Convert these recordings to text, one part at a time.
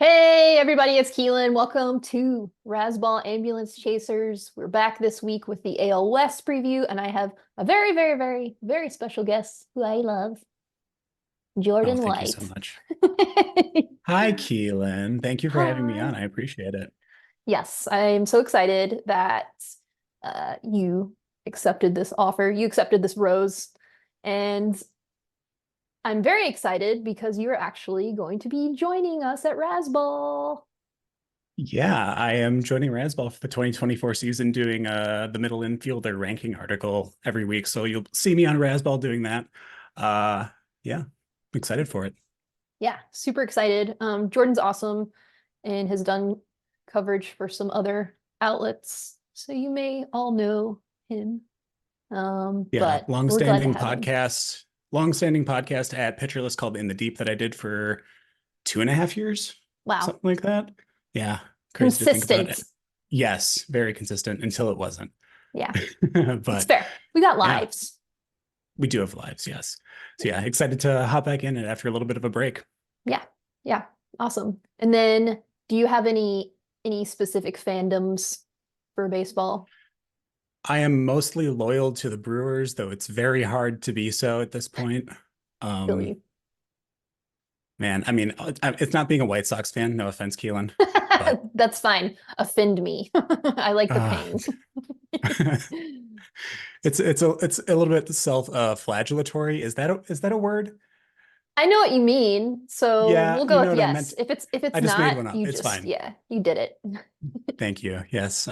Hey everybody, it's Keelin. Welcome to Razzball Ambulance Chasers. We're back this week with the AL West preview, and I have a very, very, very, very special guest who I love, Oh, Jordan thank you so White. much. Hi, Keelan. Thank you for having me Hi. on. I appreciate it. Yes, I'm so excited that you accepted this offer. You accepted this rose, and I'm very excited because you're actually going to be joining us at Razzball. Yeah, I am joining Razzball for the 2024 season doing the middle infielder ranking article every week. So you'll see me on Razzball doing that. Uh yeah, I'm excited for it. Yeah, super excited. Jordan's awesome and has done coverage for some other outlets, so you may all know him. Yeah, But we're glad to have him. longstanding podcast at Pitcherless called In the Deep that I did for 2.5 years, Wow, something like that. Yeah, crazy to think about consistent. it. Yes, very consistent until it wasn't. Yeah, it's But fair. We got yeah, lives. we do have lives, yes. So yeah, excited to hop back in it after a little bit of a break. Yeah, yeah, awesome. And then, do you have any specific fandoms for baseball? I am mostly loyal to the Brewers, though it's very hard to be so at this point. Um, Billue. Man, I mean, it's not being a White Sox fan, no offense, Keelan, but That's fine. Offend me. I like the uh, pain. it's a little bit self flagellatory. Is that a word? I know what you mean, so Yeah, we'll go you know with what I yes. meant. If it's I just made not, one up. you It's just fine. yeah, you did it. Thank you. Yes.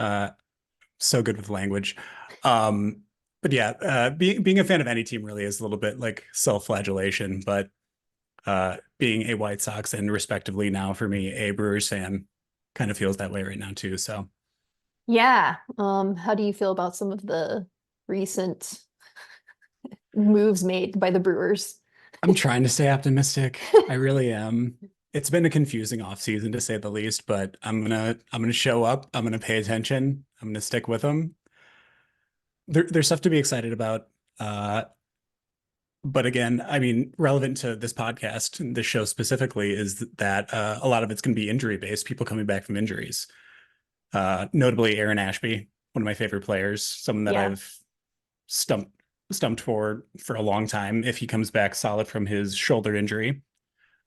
So good with language. Um, but yeah, being a fan of any team really is a little bit like self-flagellation, but being a White Sox and respectively now for me, a Brewers fan kind of feels that way right now too. So Yeah. How do you feel about some of the recent moves made by the Brewers? I'm trying to stay optimistic. I really am. It's been a confusing offseason to say the least, but I'm gonna show up. I'm gonna pay attention. I'm gonna stick with them. There's stuff to be excited about. Uh, but again, I mean, relevant to this podcast, this show specifically, is that a lot of it's going to be injury based, people coming back from injuries. Notably, Aaron Ashby, one of my favorite players, someone that Yeah. I've stumped stumped for a long time. If he comes back solid from his shoulder injury,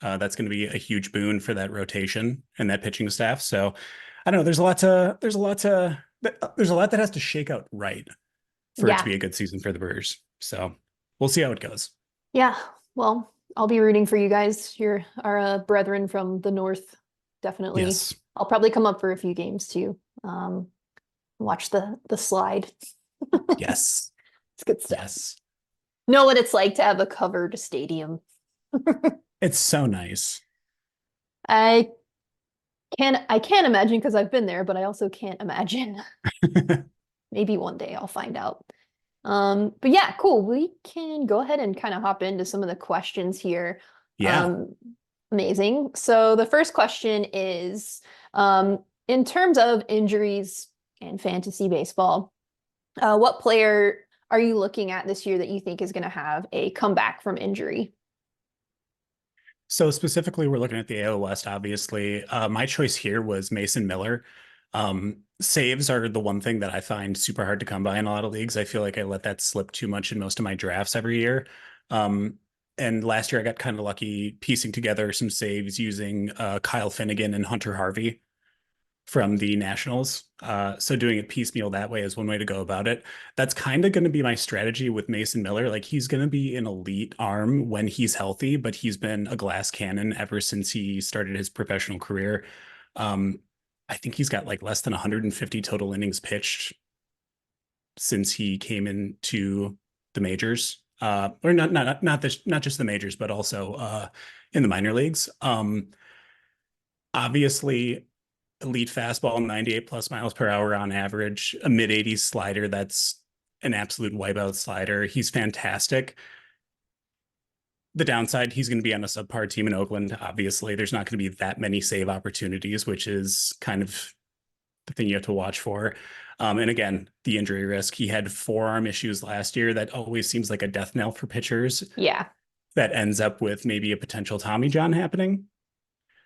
that's going to be a huge boon for that rotation and that pitching staff. So I don't know. There's a lot that has to shake out right for it to Yeah. be a good season for the Brewers. So we'll see how it goes. Yeah. Well, I'll be rooting for you guys. You're our brethren from the north. Definitely. Yes. I'll probably come up for a few games too. Watch the slide. Yes. It's good stuff. Yes. Know what it's like to have a covered stadium. It's so nice. I I can't imagine because I've been there, but I also can't imagine. Maybe one day I'll find out. But yeah, cool. We can go ahead and kind of hop into some of the questions here. Yeah. Um, Amazing. So the first question is, in terms of injuries and fantasy baseball, what player are you looking at this year that you think is going to have a comeback from injury? So specifically, we're looking at the AL West, obviously. My choice here was Mason Miller. Saves are the one thing that I find super hard to come by in a lot of leagues. I feel like I let that slip too much in most of my drafts every year. Um, and last year I got kind of lucky piecing together some saves using Kyle Finnegan and Hunter Harvey from the Nationals. So doing it piecemeal that way is one way to go about it. That's kind of going to be my strategy with Mason Miller. Like he's going to be an elite arm when he's healthy, but he's been a glass cannon ever since he started his professional career. Um, I think he's got like less than 150 total innings pitched since he came into the majors. Or not just the majors, but also in the minor leagues. Obviously elite fastball, 98 plus miles per hour on average, a mid 80s slider. That's an absolute wipeout slider. He's fantastic. The downside, he's going to be on a subpar team in Oakland. Obviously, there's not going to be that many save opportunities, which is kind of the thing you have to watch for. And again, the injury risk. He had forearm issues last year. That always seems like a death knell for pitchers. Yeah. That ends up with maybe a potential Tommy John happening.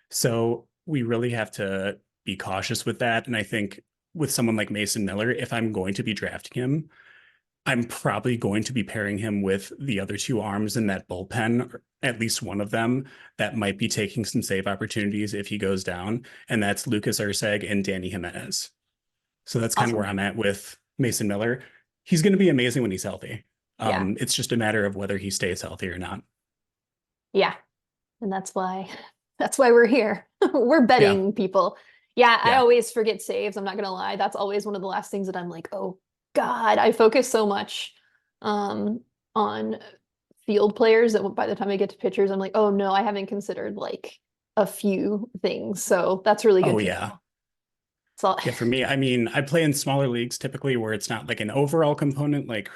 So we really have to be cautious with that. And I think with someone like Mason Miller, if I'm going to be drafting him, I'm probably going to be pairing him with the other two arms in that bullpen, or at least one of them that might be taking some save opportunities if he goes down. And that's Lucas Erceg and Danny Jimenez. So that's kind of where Awesome. I'm at with Mason Miller. He's going to be amazing when he's healthy. Yeah. It's just a matter of whether he stays healthy or not. Yeah. And that's why we're here. We're Yeah. betting people. Yeah, I Yeah. always forget saves. I'm not gonna lie. That's always one of the last things that I'm like, oh God, I focus so much um on field players that by the time I get to pitchers, I'm like, oh no, I haven't considered like a few things. So that's really Oh, good to yeah. know. So Yeah, for me, I mean, I play in smaller leagues typically where it's not like an overall component. Like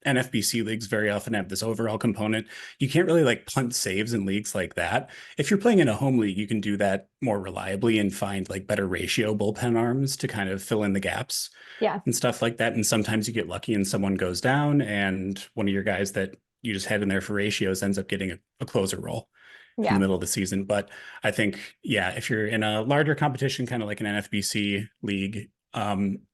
NFBC leagues very often have this overall component. You can't really like punt saves in leagues like that. If you're playing in a home league, you can do that more reliably and find like better ratio bullpen arms to kind of fill in the gaps yeah, and stuff like that. And sometimes you get lucky and someone goes down, and one of your guys that you just had in there for ratios ends up getting a closer role in the yeah, middle of the season. But I think, yeah, if you're in a larger competition, kind of like an NFBC league,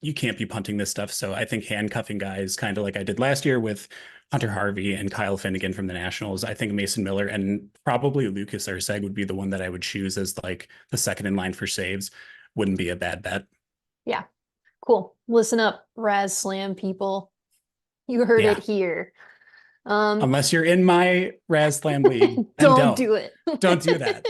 you can't be punting this stuff. So I think handcuffing guys, kind of like I did last year with Hunter Harvey and Kyle Finnegan from the Nationals. I think Mason Miller and probably Lucas Erceg would be the one that I would choose as like the second in line for saves. Wouldn't be a bad bet. yeah. Cool. Listen up, Raz Slam people. You heard it Yeah. here. Um, Unless you're in my Raz Slam league, then don't don't. do it. Don't do that.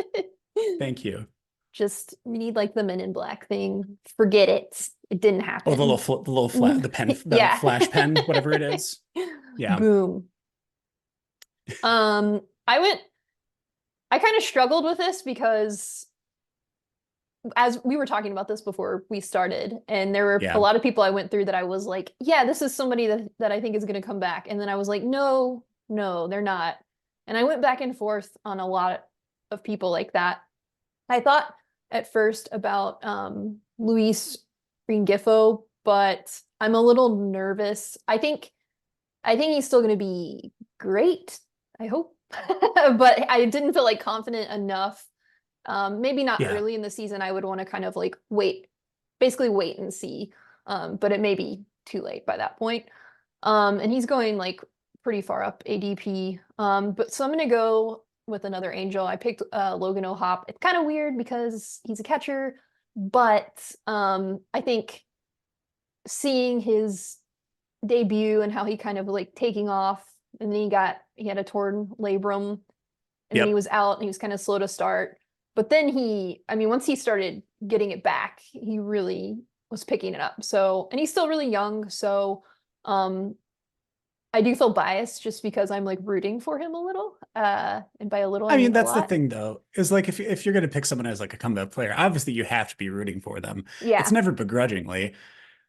Thank you. Just we need like the Men in Black thing. Forget it. It didn't Oh, happen. the little flat, the pen, the Yeah. flash pen, whatever it is. Yeah. Boom. I went, I kind of struggled with this because as we were talking about this before we started, and there were a Yeah. lot of people I went through that I was like, yeah, this is somebody that I think is going to come back. And then I was like, no, no, they're not. And I went back and forth on a lot of people like that. I thought at first about Luis Ringifo, but I'm a little nervous. I think he's still going to be great. I hope, but I didn't feel like confident enough. Maybe not Yeah. early in the season. I would want to kind of like wait, basically wait and see. But it may be too late by that point. And he's going like pretty far up ADP. But so I'm gonna go with another angel. I picked Logan O'Hoppe. It's kind of weird because he's a catcher, but I think seeing his debut and how he kind of like taking off, and then he had a torn labrum, and then he Yep. was out and he was kind of slow to start. But then I mean, once he started getting it back, he really was picking it up. So, and he's still really young, so um I do feel biased just because I'm like rooting for him a little. And by a little I I mean, mean a that's the lot. thing though, is like if you're gonna pick someone as like a comeback player, obviously you have to be rooting for them. It's Yeah. never begrudgingly.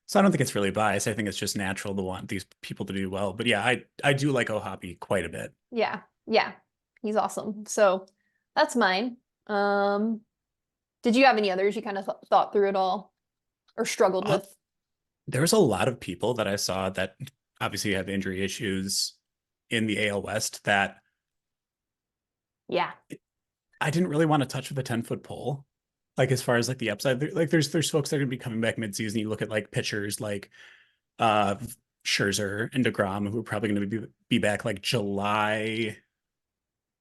So I don't think it's really biased. I think it's just natural to want these people to do well. But yeah, I do like Ohapi quite a bit. Yeah. Yeah. He's awesome. So that's mine. Um did you have any others you kind of thought through it all or struggled Uh, with? there's a lot of people that I saw that obviously have injury issues in the AL West that Yeah. I didn't really want to touch with a 10-foot pole. Like as far as like the upside, like there's folks that are gonna be coming back midseason. You look at like pitchers like uh Scherzer and deGrom, who are probably gonna be back like July,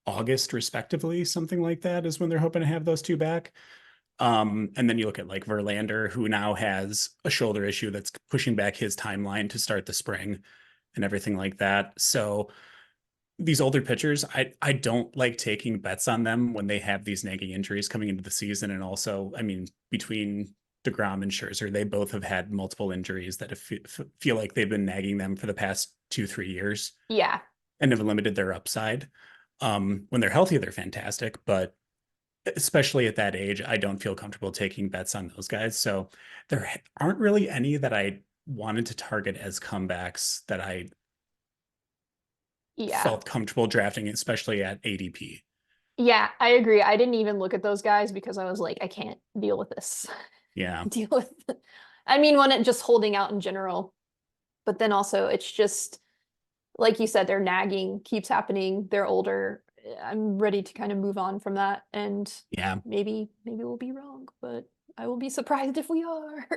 August, respectively, something like that is when they're hoping to have those two back. And then you look at like Verlander, who now has a shoulder issue that's pushing back his timeline to start the spring and everything like that. So these older pitchers, I don't like taking bets on them when they have these nagging injuries coming into the season. And also, I mean, between deGrom and Scherzer, they both have had multiple injuries that feel like they've been nagging them for the past 2-3 years Yeah. and have limited their upside. When they're healthy, they're fantastic, but especially at that age, I don't feel comfortable taking bets on those guys. So there aren't really any that I wanted to target as comebacks that I Yeah. felt comfortable drafting, especially at ADP. Yeah, I agree. I didn't even look at those guys because I was like, I can't deal with this. Yeah. Deal with I mean, when it just holding out in general, but then also it's just like you said, they're nagging, keeps happening, they're older. I'm ready to kind of move on from that, and Yeah. maybe we'll be wrong, but I will be surprised if we are.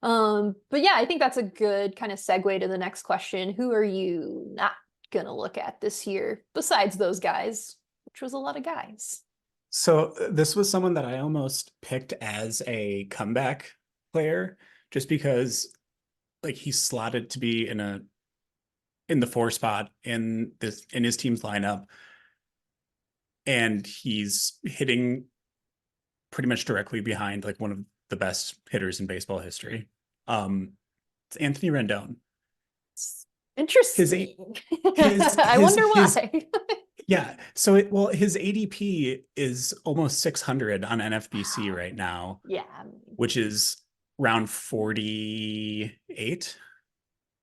But yeah, I think that's a good kind of segue to the next question. Who are you not gonna look at this year besides those guys, which was a lot of guys? So this was someone that I almost picked as a comeback player just because like he's slotted to be in the four spot in his team's lineup, and he's hitting pretty much directly behind like one of the best hitters in baseball history. It's Anthony Rendon. His Interesting. his I wonder his why. yeah. So his ADP is almost 600 on NFBC right now, Yeah, I mean, which is round 48,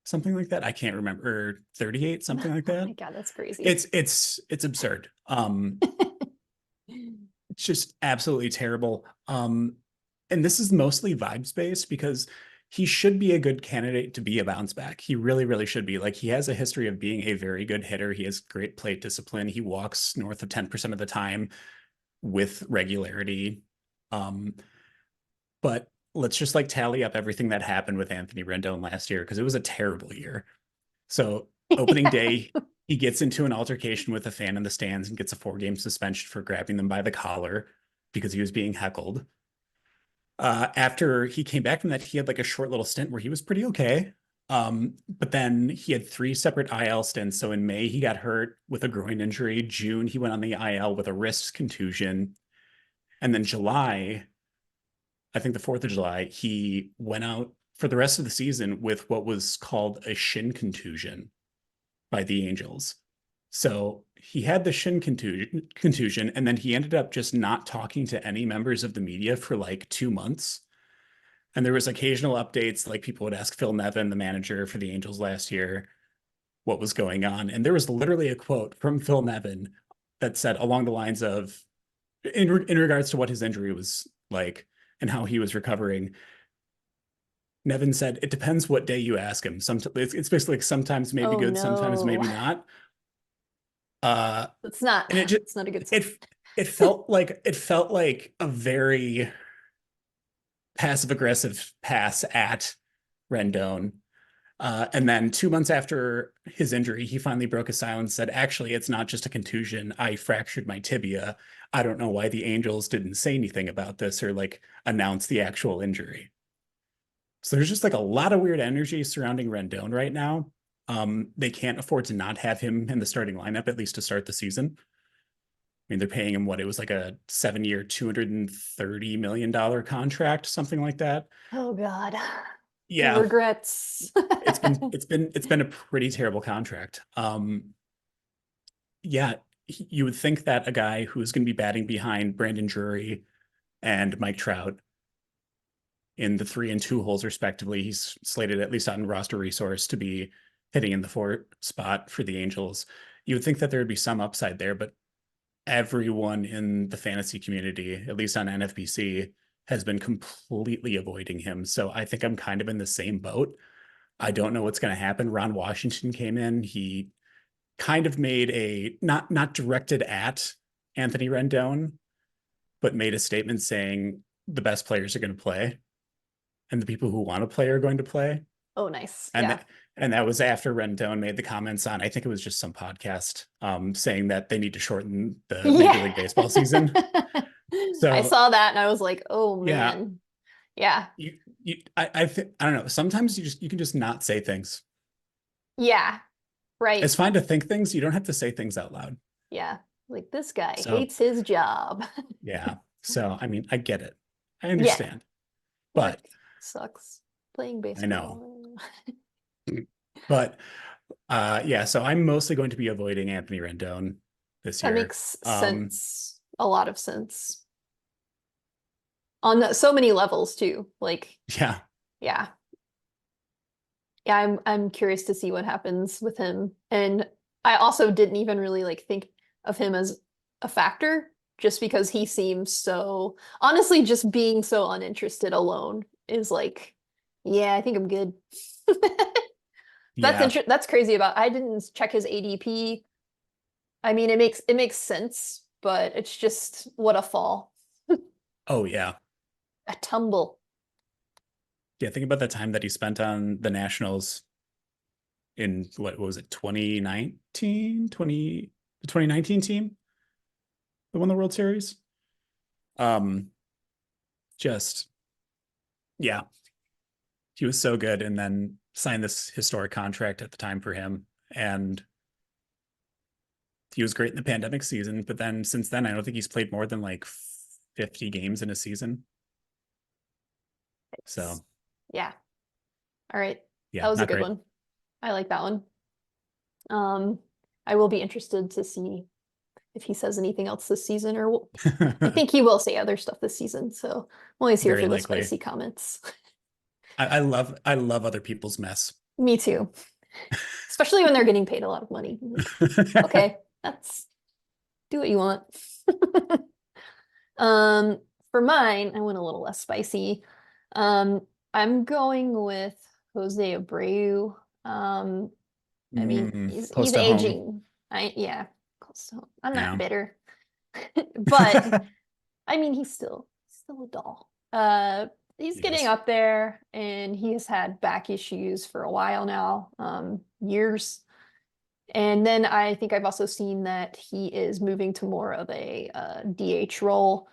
something like that. I can't remember, or 38, something like oh my that. God, that's crazy. It's absurd. It's just absolutely terrible. And this is mostly vibes based because he should be a good candidate to be a bounce back. He really, really should be. Like he has a history of being a very good hitter. He has great plate discipline. He walks north of 10% of the time with regularity. Um, but let's just like tally up everything that happened with Anthony Rendon last year because it was a terrible year. So opening day, he gets into an altercation with a fan in the stands and gets a 4-game suspension for grabbing them by the collar because he was being heckled. After he came back from that, he had like a short little stint where he was pretty okay. But then he had 3 separate IL stints. So in May, he got hurt with a groin injury. June, he went on the IL with a wrist contusion. And then July, I think the 4th of July, he went out for the rest of the season with what was called a shin contusion by the Angels. So he had the shin contusion, and then he ended up just not talking to any members of the media for like 2 months. And there was occasional updates, like people would ask Phil Nevin, the manager for the Angels last year, what was going on. And there was literally a quote from Phil Nevin that said along the lines of, in regards to what his injury was like and how he was recovering, Nevin said, "It depends what day you ask him. It's basically like sometimes maybe Oh good, sometimes no. maybe not." Uh, It's not and it just it's not a good sign. it it felt like a very passive aggressive pass at Rendon. And then 2 months after his injury, he finally broke his silence and said, "Actually, it's not just a contusion. I fractured my tibia. I don't know why the Angels didn't say anything about this or like announce the actual injury." So there's just like a lot of weird energy surrounding Rendon right now. They can't afford to not have him in the starting lineup, at least to start the season. I mean, they're paying him what it was like a 7-year, $230 million contract, something like that. Oh God. The Yeah, regrets. it's been a pretty terrible contract. Yeah, you would think that a guy who's going to be batting behind Brandon Drury and Mike Trout in the 3 and 2 holes respectively, he's slated at least on roster resource to be hitting in the 4 spot for the Angels. You would think that there would be some upside there, but everyone in the fantasy community, at least on NFBC, has been completely avoiding him. So I think I'm kind of in the same boat. I don't know what's going to happen. Ron Washington came in. He kind of made a not directed at Anthony Rendon, but made a statement saying the best players are going to play and the people who want to play are going to play. Oh, nice. And Yeah. that, and that was after Rendon made the comments on, I think it was just some podcast, saying that they need to shorten the Major Yeah. League Baseball season. I So saw that and I was like, oh yeah, man. Yeah. I don't know. Sometimes you can just not say things. Yeah. Right. It's fine to think things. You don't have to say things out loud. Yeah. Like this guy So hates his job. yeah. So I mean, I get it. I Yeah. understand. Work But sucks. Playing I know. baseball. But yeah, so I'm mostly going to be avoiding Anthony Rendon this That year. makes sense. A lot of sense. On so many levels too. Like, Yeah. yeah. Yeah, I'm curious to see what happens with him. And I also didn't even really like think of him as a factor just because he seems so honestly just being so uninterested alone is like, yeah, I think I'm good. Yeah. That's crazy about I didn't check his ADP I mean, it makes sense, but it's just what a fall, Oh yeah. a tumble. Yeah, think about the time that he spent on the Nationals in what was it, 2019 team that won the World Series. Um, just yeah, he was so good and then signed this historic contract at the time for him. And he was great in the pandemic season, but then since then, I don't think he's played more than like 50 games in a season. It's, So yeah. All right. That yeah, was a not good great. one. I like that one. Um, I will be interested to see if he says anything else this season, or I think he will say other stuff this season. So I'm always here Very for the likely. spicy comments. I love other people's mess. Me too, especially when they're getting paid a lot of money. I'm like, okay, that's do what you want. Um, for mine, I went a little less spicy. Um, I'm going with Jose Abreu. I mean, Close he's to home. aging. Yeah, close to home. I'm not Yeah. bitter, but I mean, he's still a doll. He's getting Yes. up there, and he has had back issues for a while now, years. And then I think I've also seen that he is moving to more of a DH role.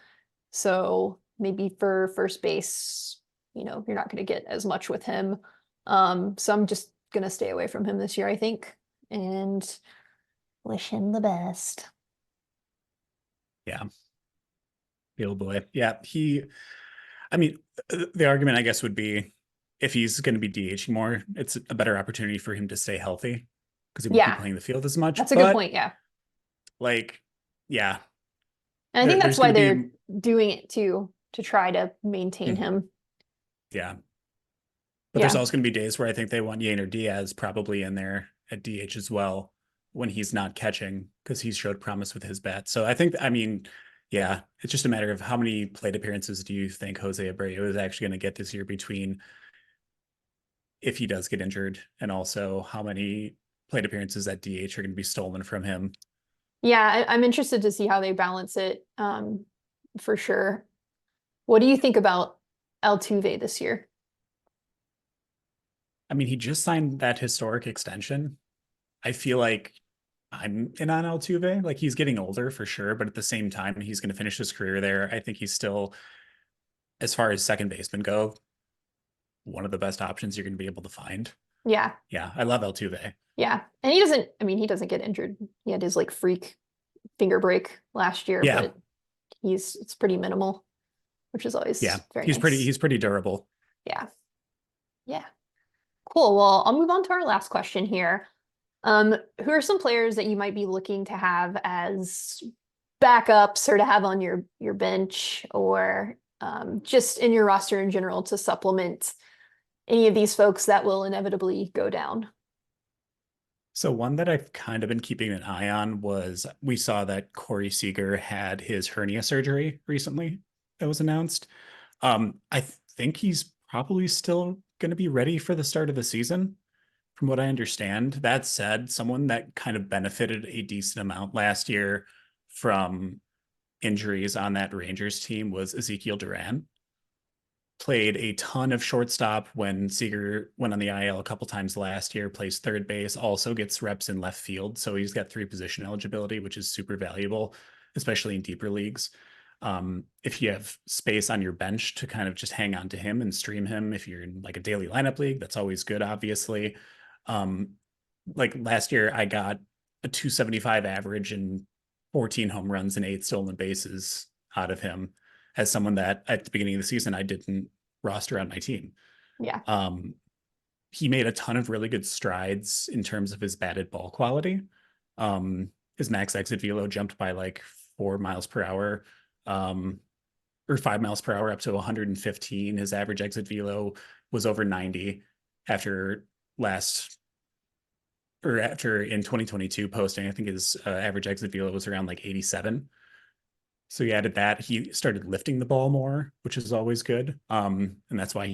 So maybe for first base, you're not going to get as much with him. So I'm just going to stay away from him this year, I think, and wish him the best. Yeah. The old boy. Yeah. I mean, the argument, I guess, would be if he's going to be DHing more, it's a better opportunity for him to stay healthy because he won't be Yeah, playing the field as much. that's a good But point. Yeah. like, yeah, And I think that's there's why going to they're be, doing it too, to try to maintain mhm, him. yeah. But there's Yeah. also going to be days where I think they want Yainer Diaz probably in there at DH as well when he's not catching because he showed promise with his bat. So I mean, yeah, it's just a matter of how many plate appearances do you think Jose Abreu is actually going to get this year between if he does get injured and also how many plate appearances at DH are going to be stolen from him. Yeah, I'm interested to see how they balance it, for sure. What do you think about Altuve this year? I mean, he just signed that historic extension. I feel like I'm in on Altuve. Like he's getting older for sure, but at the same time, he's going to finish his career there. I think he's still, as far as second baseman go, one of the best options you're going to be able to find. Yeah, Yeah, I love Altuve. yeah. And I mean, he doesn't get injured. He had his like freak finger break last year, Yeah, but it's pretty minimal, which is yeah, always very nice. he's pretty durable. Yeah, yeah. Cool. Well, I'll move on to our last question here. Who are some players that you might be looking to have as backups or to have on your bench or just in your roster in general to supplement any of these folks that will inevitably go down? So one that I've kind of been keeping an eye on was we saw that Corey Seager had his hernia surgery recently that was announced. I think he's probably still going to be ready for the start of the season, from what I understand. That said, someone that kind of benefited a decent amount last year from injuries on that Rangers team was Ezequiel Duran. Played a ton of shortstop when Seager went on the IL a couple times last year, plays third base, also gets reps in left field. So he's got 3 position eligibility, which is super valuable, especially in deeper leagues. If you have space on your bench to kind of just hang on to him and stream him, if you're in like a daily lineup league, that's always good, obviously. Um, like last year, I got a 275 average and 14 home runs and 8 stolen bases out of him as someone that at the beginning of the season I didn't roster on my team. Yeah. Um, he made a ton of really good strides in terms of his batted ball quality. His max exit velo jumped by like 4 miles per hour, um, or 5 miles per hour up to 115. His average exit velo was over 90 after last or after in 2022 posting. I think his average exit velo was around like 87. So he added that. He started lifting the ball more, which is always good. And that's why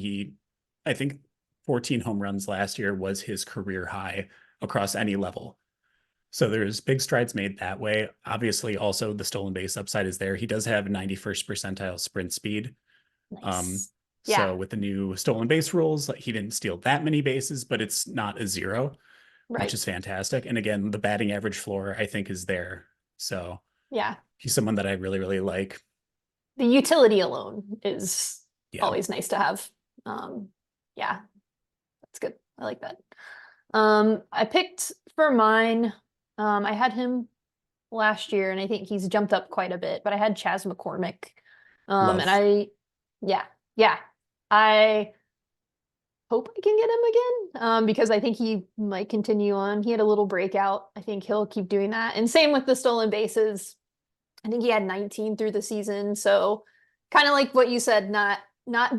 I think 14 home runs last year was his career high across any level. So there's big strides made that way. Obviously, also the stolen base upside is there. He does have 91st percentile sprint speed. Um, Nice. Yeah, so with the new stolen base rules, like, he didn't steal that many bases, but it's not a zero, which right. is fantastic. And again, the batting average floor I think is there. So Yeah. he's someone that I really, really like. The utility alone is Yeah. always nice to have. Um, yeah, that's good. I like that. I picked for mine, I had him last year and I think he's jumped up quite a bit, but I had Chas McCormick. And Love. yeah, yeah, I hope I can get him again, because I think he might continue on. He had a little breakout. I think he'll keep doing that. And same with the stolen bases. I think he had 19 through the season. So kind of like what you said, not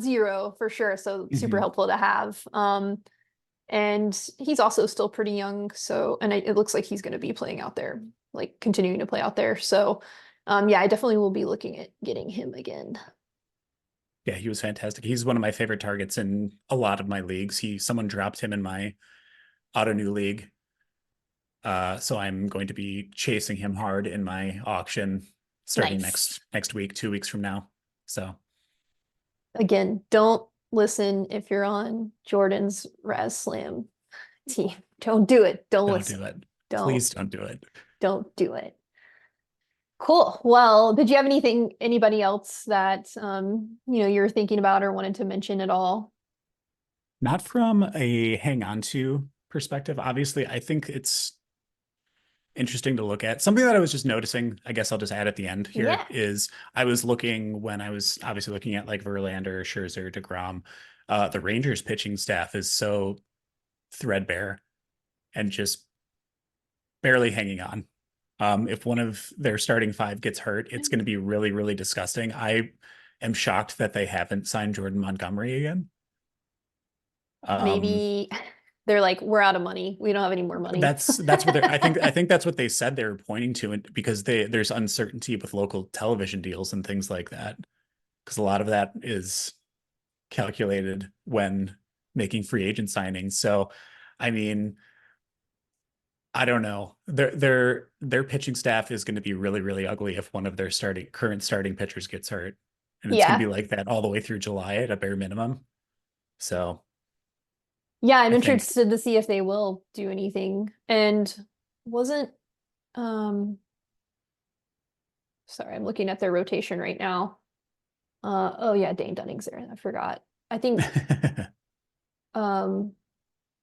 zero for sure. So super Mhm. helpful to have. And he's also still pretty young. So, and it looks like he's going to be playing out there, like continuing to play out there. So, yeah, I definitely will be looking at getting him again. Yeah, he was fantastic. He's one of my favorite targets in a lot of my leagues. Someone dropped him in my auto new league. So I'm going to be chasing him hard in my auction starting Nice. next week, 2 weeks from now. So Again, don't listen if you're on Jordan's Raz Slam team. Don't do it. Don't don't listen. do it. Don't Please don't do it. don't do it. Cool. Well, did you have anybody else that you're thinking about or wanted to mention at all? Not from a hang on to perspective. Obviously, I think it's interesting to look at. Something that I was just noticing, I guess I'll just add at the end here, Yeah, is I was looking when I was obviously looking at like Verlander, Scherzer, deGrom. The Rangers pitching staff is so threadbare and just barely hanging on. If one of their starting five gets hurt, it's going to be really, really disgusting. I am shocked that they haven't signed Jordan Montgomery again. Um, maybe they're like, we're out of money. We don't have any more money. that's what they're. I think that's what they said they were pointing to, and because there's uncertainty with local television deals and things like that, because a lot of that is calculated when making free agent signings. So, I mean, I don't know. Their pitching staff is going to be really, really ugly if one of their current starting pitchers gets hurt. And it's going to Yeah. be like that all the way through July at a bare minimum. So Yeah, I'm I think interested to see if they will do anything. And wasn't um sorry, I'm looking at their rotation right now. Oh yeah, Dane Dunning's there. I forgot. I think um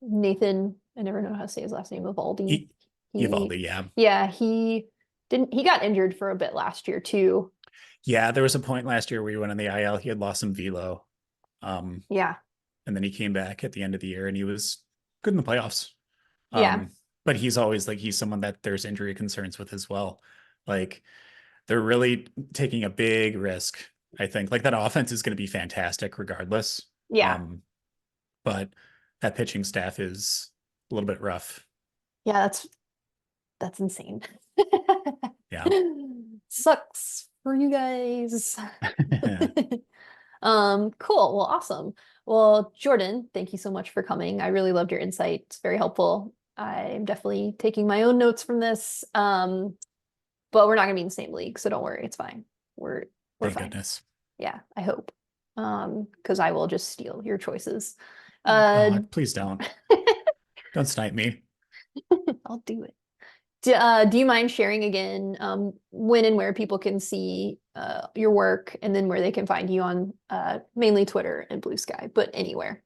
Nathan, I never know how to say his last name, Evaldi. E- He, Evaldi, yeah. yeah, he got injured for a bit last year too. Yeah, there was a point last year where he went on the IL, he had lost some velo. Um, Yeah, and then he came back at the end of the year and he was good in the playoffs. yeah, But he's always like he's someone that there's injury concerns with as well. Like they're really taking a big risk. I think like that offense is going to be fantastic regardless. yeah, Um, but that pitching staff is a little bit rough. yeah, that's insane. Yeah. Sucks for you guys. Cool. Well, awesome. Well, Jordan, thank you so much for coming. I really loved your insight. It's very helpful. I'm definitely taking my own notes from this. But we're not gonna be in the same league, so don't worry, it's fine. We're Thank fine. goodness. Yeah, I hope. Because I will just steal your choices. Oh, Uh, please don't. Don't snipe me. I'll do it. Do you mind sharing again when and where people can see your work and then where they can find you on mainly Twitter and Blue Sky, but anywhere?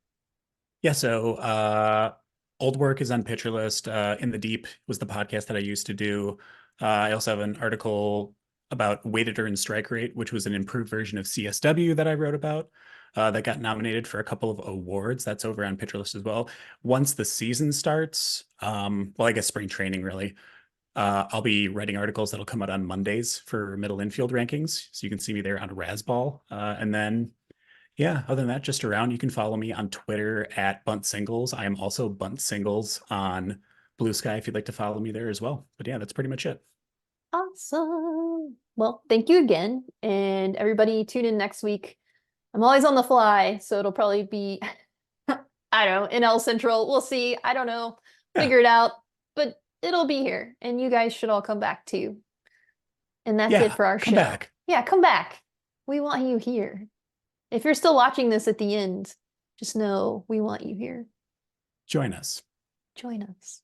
Yeah, so old work is on Pitcher List. In the Deep was the podcast that I used to do. I also have an article about weighted earned strike rate, which was an improved version of CSW that I wrote about. That got nominated for a couple of awards. That's over on Pitcher List as well. Once the season starts, well, I guess spring training really. I'll be writing articles that'll come out on Mondays for middle infield rankings. So you can see me there on Razzball. And then yeah, other than that, just around, you can follow me on Twitter at Bunt Singles. I am also Bunt Singles on Blue Sky if you'd like to follow me there as well. But yeah, that's pretty much it. Awesome. Well, thank you again. And everybody tune in next week. I'm always on the fly, so it'll probably be, I don't know, in L Central. We'll see. I don't know. Yeah, Figure it out. But it'll be here, and you guys should all come back too. And that's it Yeah, for our come show. back. Yeah, come back. We want you here. If you're still watching this at the end, just know we want you here. Join us. Join us.